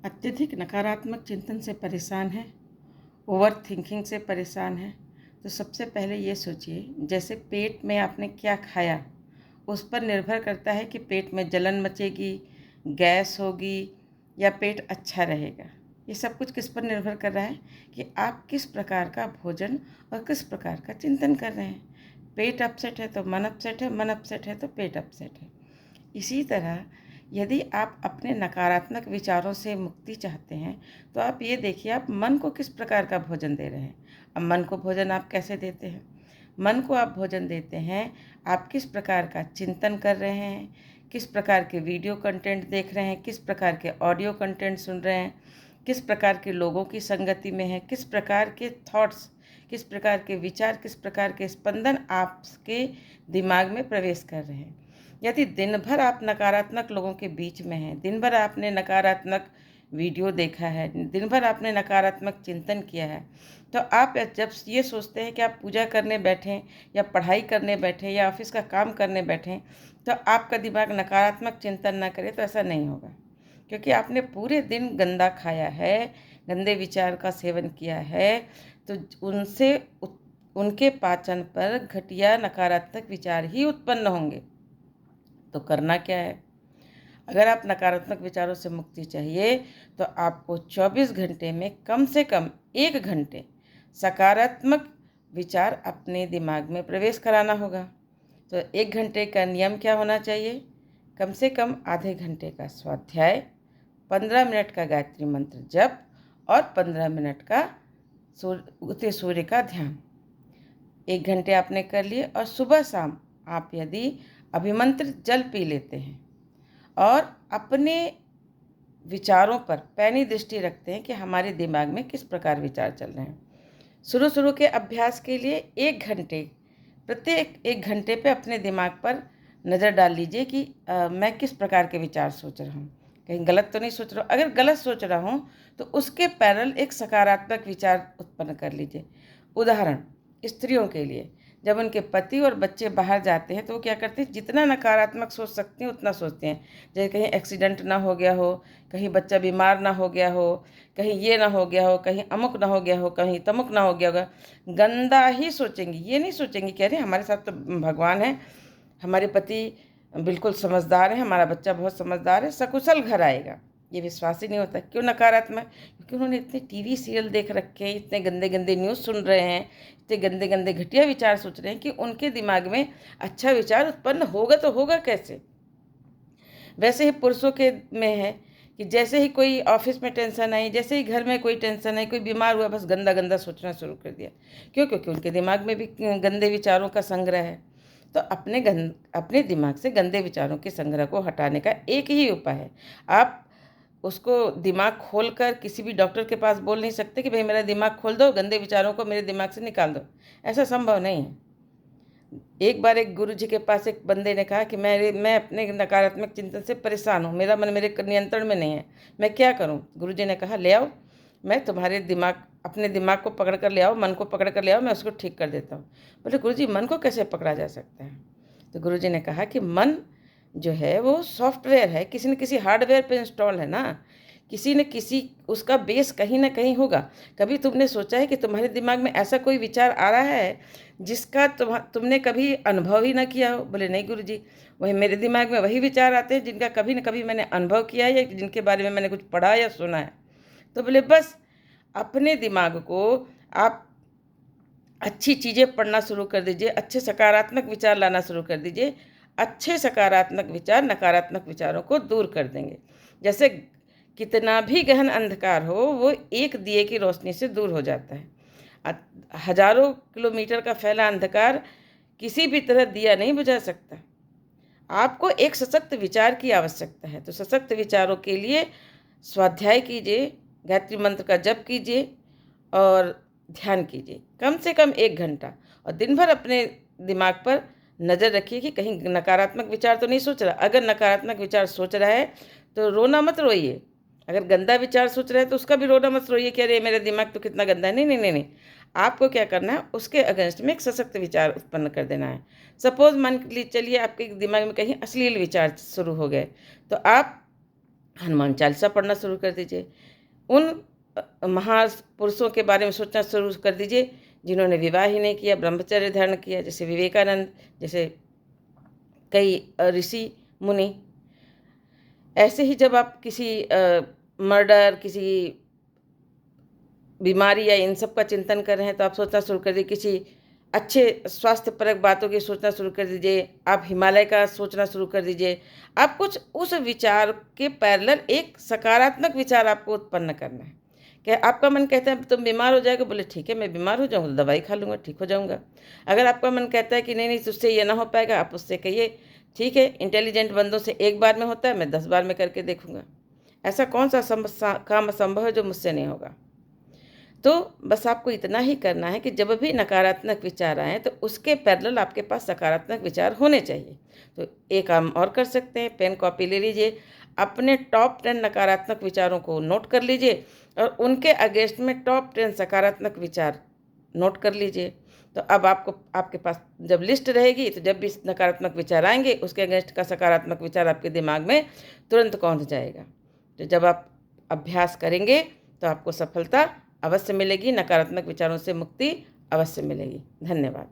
अत्यधिक नकारात्मक चिंतन से परेशान है, ओवर थिंकिंग से परेशान है, तो सबसे पहले ये सोचिए, जैसे पेट में आपने क्या खाया उस पर निर्भर करता है कि पेट में जलन मचेगी, गैस होगी या पेट अच्छा रहेगा। ये सब कुछ किस पर निर्भर कर रहा है कि आप किस प्रकार का भोजन और किस प्रकार का चिंतन कर रहे हैं। पेट अपसेट है तो मन अपसेट है, मन अपसेट है तो पेट अपसेट है। इसी तरह यदि आप अपने नकारात्मक विचारों से मुक्ति चाहते हैं तो आप ये देखिए, आप मन को किस प्रकार का भोजन दे रहे हैं। अब मन को भोजन आप कैसे देते हैं? मन को आप भोजन देते हैं, आप किस प्रकार का चिंतन कर रहे हैं, किस प्रकार के वीडियो कंटेंट देख रहे हैं, किस प्रकार के ऑडियो कंटेंट सुन रहे हैं, किस प्रकार के लोगों की संगति में है, किस प्रकार के थॉट्स, किस प्रकार के विचार, किस प्रकार के स्पंदन आपके दिमाग में प्रवेश कर रहे हैं। यदि दिन भर आप नकारात्मक लोगों के बीच में हैं, दिन भर आपने नकारात्मक वीडियो देखा है, दिन भर आपने नकारात्मक चिंतन किया है, तो आप जब ये सोचते हैं कि आप पूजा करने बैठें या पढ़ाई करने बैठें या ऑफिस का काम करने बैठें तो आपका दिमाग नकारात्मक चिंतन ना करे, तो ऐसा नहीं होगा। क्योंकि आपने पूरे दिन गंदा खाया है, गंदे विचार का सेवन किया है, तो उनके पाचन पर घटिया नकारात्मक विचार ही उत्पन्न होंगे। तो करना क्या है? अगर आप नकारात्मक विचारों से मुक्ति चाहिए तो आपको 24 घंटे में कम से कम 1 घंटे सकारात्मक विचार अपने दिमाग में प्रवेश कराना होगा। तो 1 घंटे का नियम क्या होना चाहिए? कम से कम आधे घंटे का स्वाध्याय, 15 मिनट का गायत्री मंत्र जप और 15 मिनट का उगते सूर्य का ध्यान। 1 घंटे आपने कर लिए और सुबह शाम आप यदि अभिमंत्रित जल पी लेते हैं और अपने विचारों पर पैनी दृष्टि रखते हैं कि हमारे दिमाग में किस प्रकार विचार चल रहे हैं। शुरू के अभ्यास के लिए 1 घंटे, प्रत्येक 1 घंटे पे अपने दिमाग पर नज़र डाल लीजिए कि मैं किस प्रकार के विचार सोच रहा हूँ, कहीं गलत तो नहीं सोच रहा हूँ। अगर गलत सोच रहा हूँ तो उसके पैरेलल एक सकारात्मक विचार उत्पन्न कर लीजिए। उदाहरण, स्त्रियों के लिए, जब उनके पति और बच्चे बाहर जाते हैं तो वो क्या करते हैं, जितना नकारात्मक सोच सकते हैं उतना सोचते हैं। जैसे कहीं एक्सीडेंट ना हो गया हो, कहीं बच्चा बीमार ना हो गया हो, कहीं ये ना हो गया हो, कहीं अमुक ना हो गया हो, कहीं तमुक ना हो गया होगा। गंदा ही सोचेंगी, ये नहीं सोचेंगी कि अरे हमारे साथ तो भगवान है, हमारे पति बिल्कुल समझदार है, हमारा बच्चा बहुत समझदार है, सकुशल घर आएगा। ये विश्वास ही नहीं होता। क्यों नकारात्मक? क्योंकि उन्होंने इतने टीवी सीरियल देख रखे हैं, इतने गंदे गंदे न्यूज़ सुन रहे हैं, इतने गंदे गंदे घटिया विचार सोच रहे हैं कि उनके दिमाग में अच्छा विचार उत्पन्न होगा तो होगा कैसे। वैसे ही पुरुषों के में है कि जैसे ही कोई ऑफिस में टेंशन आई, जैसे ही घर में कोई टेंशन आई, कोई बीमार हुआ, बस गंदा गंदा सोचना शुरू कर दिया। क्यों? क्योंकि उनके दिमाग में भी गंदे विचारों का संग्रह है। तो अपने दिमाग से गंदे विचारों के संग्रह को हटाने का एक ही उपाय है। आप उसको दिमाग खोलकर किसी भी डॉक्टर के पास बोल नहीं सकते कि भाई मेरा दिमाग खोल दो, गंदे विचारों को मेरे दिमाग से निकाल दो। ऐसा संभव नहीं है। एक बार एक गुरु जी के पास एक बंदे ने कहा कि मैं अपने नकारात्मक चिंतन से परेशान हूँ, मेरा मन मेरे नियंत्रण में नहीं है, मैं क्या करूँ? गुरु जी ने कहा, ले आओ, मैं तुम्हारे अपने दिमाग को पकड़ कर ले आओ, मन को पकड़ कर ले आओ, मैं उसको ठीक कर देता हूँ। बोले, गुरु जी मन को कैसे पकड़ा जा सकता है? तो गुरु जी ने कहा कि मन जो है वो सॉफ्टवेयर है, किसी न किसी हार्डवेयर पे इंस्टॉल है ना, किसी न किसी उसका बेस कहीं ना कहीं होगा। कभी तुमने सोचा है कि तुम्हारे दिमाग में ऐसा कोई विचार आ रहा है जिसका तुमने कभी अनुभव ही ना किया हो? बोले, नहीं गुरु जी, वही मेरे दिमाग में वही विचार आते हैं जिनका कभी न कभी मैंने अनुभव किया है या जिनके बारे में मैंने कुछ पढ़ा या सुना है। तो बोले, बस अपने दिमाग को आप अच्छी चीज़ें पढ़ना शुरू कर दीजिए, अच्छे सकारात्मक विचार लाना शुरू कर दीजिए। अच्छे सकारात्मक विचार नकारात्मक विचारों को दूर कर देंगे। जैसे कितना भी गहन अंधकार हो, वो एक दिए की रोशनी से दूर हो जाता है। हजारों किलोमीटर का फैला अंधकार किसी भी तरह दिया नहीं बुझा सकता। आपको एक सशक्त विचार की आवश्यकता है। तो सशक्त विचारों के लिए स्वाध्याय कीजिए, गायत्री मंत्र का जप कीजिए और ध्यान कीजिए कम से कम 1 घंटा। और दिन भर अपने दिमाग पर नज़र रखिए कि कहीं नकारात्मक विचार तो नहीं सोच रहा। अगर नकारात्मक विचार सोच रहा है तो रोना मत रोइए। अगर गंदा विचार सोच रहा है तो उसका भी रोना मत रोइए कि अरे मेरा दिमाग तो कितना गंदा है। नहीं नहीं नहीं नहीं, आपको क्या करना है, उसके अगेंस्ट में एक सशक्त विचार उत्पन्न कर देना है। सपोज मान लीजिए चलिए आपके दिमाग में कहीं अश्लील विचार शुरू हो गए, तो आप हनुमान चालीसा पढ़ना शुरू कर दीजिए। उन महापुरुषों के बारे में सोचना शुरू कर दीजिए जिन्होंने विवाह ही नहीं किया, ब्रह्मचर्य धारण किया, जैसे विवेकानंद, जैसे कई ऋषि मुनि। ऐसे ही जब आप किसी मर्डर, किसी बीमारी या इन सब का चिंतन कर रहे हैं तो आप सोचना शुरू कर दीजिए, किसी अच्छे स्वास्थ्यपरक बातों की सोचना शुरू कर दीजिए। आप हिमालय का सोचना शुरू कर दीजिए। आप कुछ उस विचार के पैरेलल एक सकारात्मक विचार आपको उत्पन्न करना है। क्या आपका मन कहता है तुम बीमार हो जाएगा, बोले ठीक है मैं बीमार हो जाऊँगा तो दवाई खा लूँगा, ठीक हो जाऊँगा। अगर आपका मन कहता है कि नहीं नहीं तुझसे ये ना हो पाएगा, आप उससे कहिए ठीक है इंटेलिजेंट बंदों से एक बार में होता है, मैं 10 बार में करके देखूँगा। ऐसा कौन सा काम असंभव है जो मुझसे नहीं होगा। तो बस आपको इतना ही करना है कि जब भी नकारात्मक विचार आए तो उसके पैरेलल आपके पास सकारात्मक विचार होने चाहिए। तो एक काम और कर सकते हैं, पेन कॉपी ले लीजिए, अपने टॉप 10 नकारात्मक विचारों को नोट कर लीजिए और उनके अगेंस्ट में टॉप 10 सकारात्मक विचार नोट कर लीजिए। तो अब आपके पास जब लिस्ट रहेगी तो जब भी नकारात्मक विचार आएंगे उसके अगेंस्ट का सकारात्मक विचार आपके दिमाग में तुरंत पहुंच जाएगा। तो जब आप अभ्यास करेंगे तो आपको सफलता अवश्य मिलेगी, नकारात्मक विचारों से मुक्ति अवश्य मिलेगी। धन्यवाद।